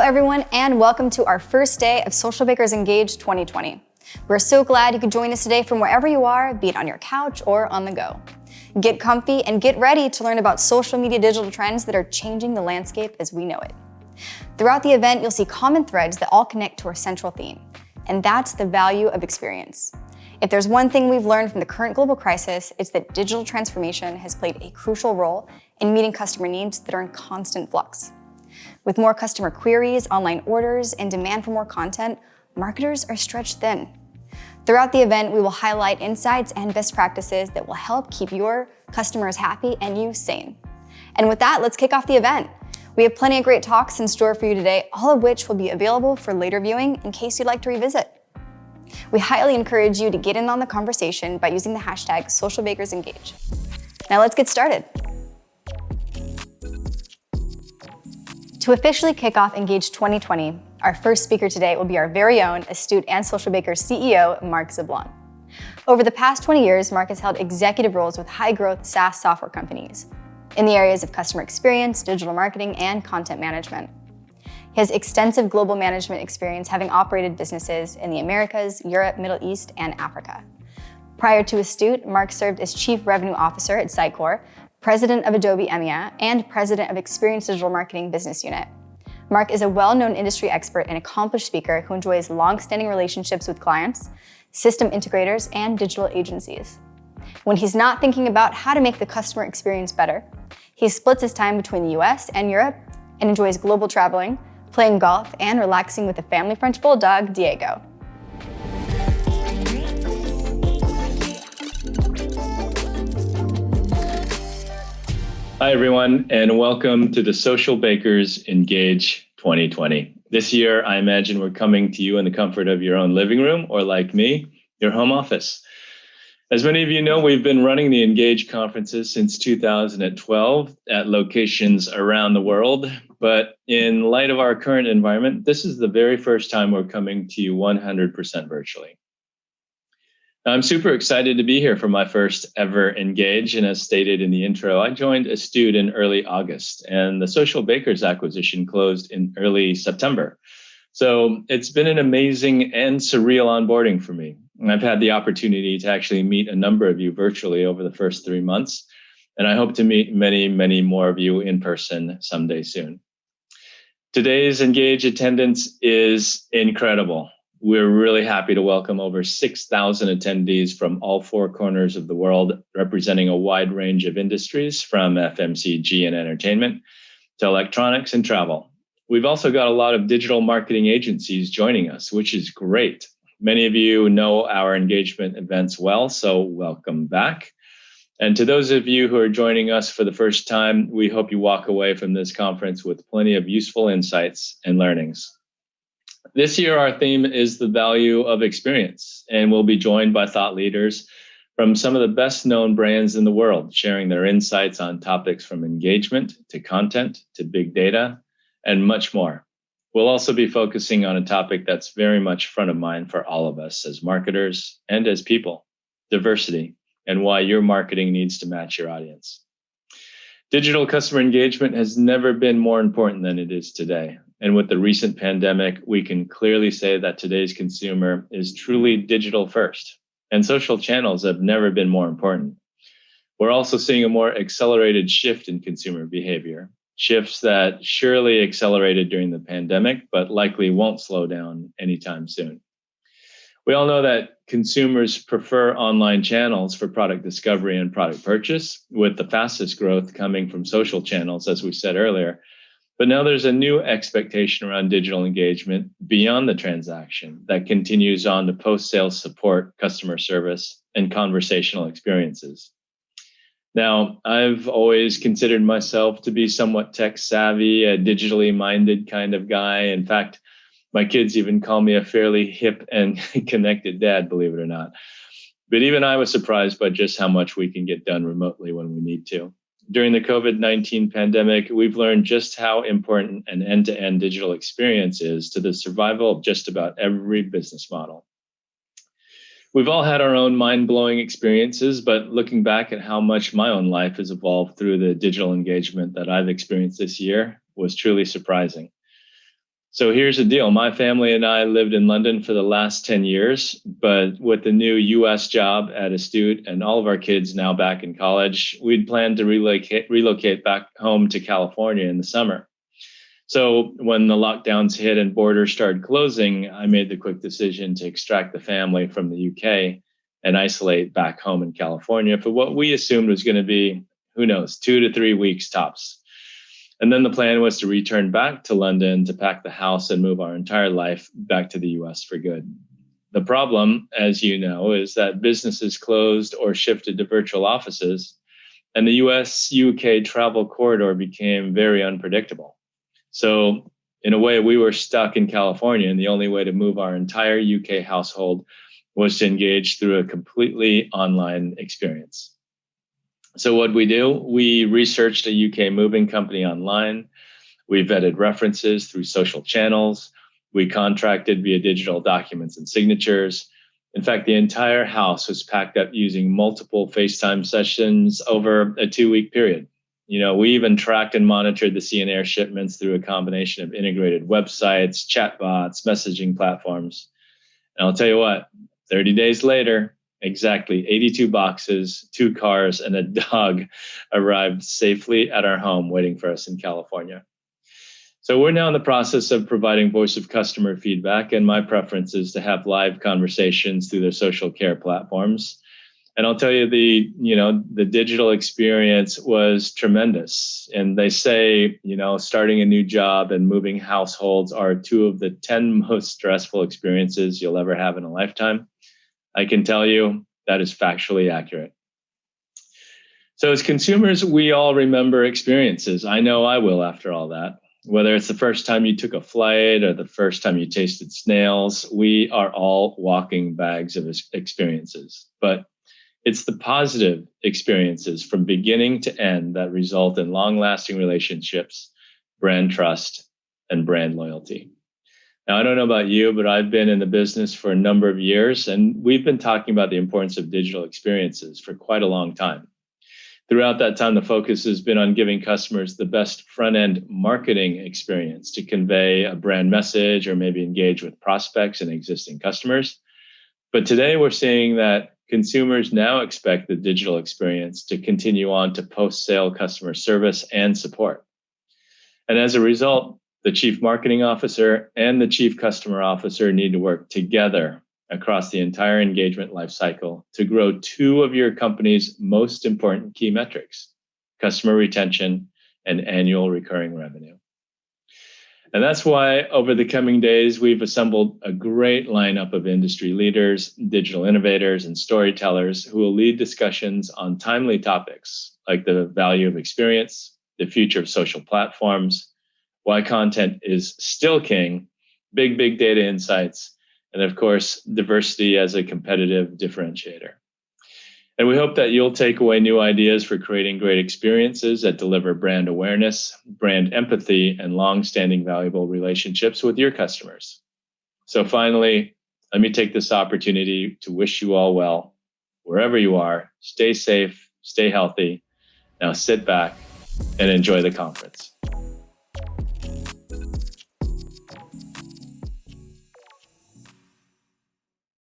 everyone, and welcome to our first day of Socialbakers Engage 2020. We're so glad you could join us today from wherever you are, be it on your couch or on the go. Get comfy and get ready to learn about social media digital trends that are changing the landscape as we know it. Throughout the event, you'll see common threads that all connect to our central theme, and that's the value of experience. If there's one thing we've learned from the current global crisis, it's that digital transformation has played a crucial role in meeting customer needs that are in constant flux. With more customer queries, online orders, and demand for more content, marketers are stretched thin. Throughout the event, we will highlight insights and best practices that will help keep your customers happy and you sane. And with that, let's kick off the event. We have plenty of great talks in store for you today, all of which will be available for later viewing in case you'd like to revisit. We highly encourage you to get in on the conversation by using the hashtag SocialBakersEngage. Now let's get started. To officially kick off Engage 2020, our first speaker today will be our very own Astute and Socialbakers CEO, Mark Zablan. Over the past 20 years, Mark has held executive roles with high-growth SaaS software companies in the areas of customer experience, digital marketing, and content management. He has extensive global management experience, having operated businesses in the Americas, Europe, Middle East, and Africa. Prior to Astute, Mark served as Chief Revenue Officer at Sitecore, President of Adobe EMEA, and President of Experience Digital Marketing Business Unit. Mark is a well-known industry expert and accomplished speaker who enjoys long-standing relationships with clients, system integrators, and digital agencies. When he's not thinking about how to make the customer experience better, he splits his time between the US and Europe and enjoys global traveling, playing golf, and relaxing with a family French bulldog, Diego. Hi, everyone, and welcome to the Socialbakers Engage 2020. This year, I imagine we're coming to you in the comfort of your own living room, or like me, your home office. As many of you know, we've been running the Engage conferences since 2012 at locations around the world. But in light of our current environment, this is the very first time we're coming to you 100% virtually. I'm super excited to be here for my first ever Engage, and as stated in the intro, I joined Astute in early August, and the Socialbakers acquisition closed in early September. So it's been an amazing and surreal onboarding for me. And I've had the opportunity to actually meet a number of you virtually over the first 3 months, and I hope to meet many, many more of you in person someday soon. Today's Engage attendance is incredible. We're really happy to welcome over 6,000 attendees from all four corners of the world, representing a wide range of industries from FMCG and entertainment to electronics and travel. We've also got a lot of digital marketing agencies joining us, which is great. Many of you know our engagement events well, so welcome back. And to those of you who are joining us for the first time, we hope you walk away from this conference with plenty of useful insights and learnings. This year, our theme is the value of experience, and we'll be joined by thought leaders from some of the best known brands in the world, sharing their insights on topics from engagement to content to big data and much more. We'll also be focusing on a topic that's very much front of mind for all of us as marketers and as people: diversity, and why your marketing needs to match your audience. Digital customer engagement has never been more important than it is today. And with the recent pandemic, we can clearly say that today's consumer is truly digital first, and social channels have never been more important. We're also seeing a more accelerated shift in consumer behavior, shifts that surely accelerated during the pandemic, but likely won't slow down anytime soon. We all know that consumers prefer online channels for product discovery and product purchase, with the fastest growth coming from social channels, as we said earlier. But now there's a new expectation around digital engagement beyond the transaction that continues on to post-sales support, customer service, and conversational experiences. Now, I've always considered myself to be somewhat tech savvy, a digitally minded kind of guy. In fact, my kids even call me a fairly hip and connected dad, believe it or not. But even I was surprised by just how much we can get done remotely when we need to. During the COVID-19 pandemic, we've learned just how important an end-to-end digital experience is to the survival of just about every business model. We've all had our own mind-blowing experiences, but looking back at how much my own life has evolved through the digital engagement that I've experienced this year was truly surprising. So here's the deal. My family and I lived in London for the last 10 years, but with the new US job at Astute and all of our kids now back in college, we'd planned to relocate back home to California in the summer. So when the lockdowns hit and borders started closing, I made the quick decision to extract the family from the UK and isolate back home in California for what we assumed was going to be, who knows, 2 to 3 weeks tops. And then the plan was to return back to London to pack the house and move our entire life back to the US for good. The problem, as you know, is that businesses closed or shifted to virtual offices, and the US-UK travel corridor became very unpredictable. So in a way, we were stuck in California, and the only way to move our entire UK household was to engage through a completely online experience. So what we do, we researched a UK moving company online. We vetted references through social channels. We contracted via digital documents and signatures. In fact, the entire house was packed up using multiple FaceTime sessions over a 2-week period. We even tracked and monitored the sea and air shipments through a combination of integrated websites, chatbots, messaging platforms. And I'll tell you what, 30 days later, exactly 82 boxes, 2 cars, and a dog arrived safely at our home waiting for us in California. So we're now in the process of providing voice of customer feedback, and my preference is to have live conversations through their social care platforms. And I'll tell you, the digital experience was tremendous. And they say, starting a new job and moving households are 2 of the 10 most stressful experiences you'll ever have in a lifetime. I can tell you that is factually accurate. So as consumers, we all remember experiences. I know I will after all that. Whether it's the first time you took a flight or the first time you tasted snails, we are all walking bags of experiences. But it's the positive experiences from beginning to end that result in long-lasting relationships, brand trust, and brand loyalty. Now, I don't know about you, but I've been in the business for a number of years, and we've been talking about the importance of digital experiences for quite a long time. Throughout that time, the focus has been on giving customers the best front-end marketing experience to convey a brand message or maybe engage with prospects and existing customers. But today, we're seeing that consumers now expect the digital experience to continue on to post-sale customer service and support. And as a result, the Chief Marketing Officer and the Chief Customer Officer need to work together across the entire engagement lifecycle to grow 2 of your company's most important key metrics, customer retention and annual recurring revenue. And that's why over the coming days, we've assembled a great lineup of industry leaders, digital innovators, and storytellers who will lead discussions on timely topics like the value of experience, the future of social platforms, why content is still king, big data insights, and of course, diversity as a competitive differentiator. And we hope that you'll take away new ideas for creating great experiences that deliver brand awareness, brand empathy, and long-standing valuable relationships with your customers. So finally, let me take this opportunity to wish you all well. Wherever you are, stay safe, stay healthy. Now sit back and enjoy the conference.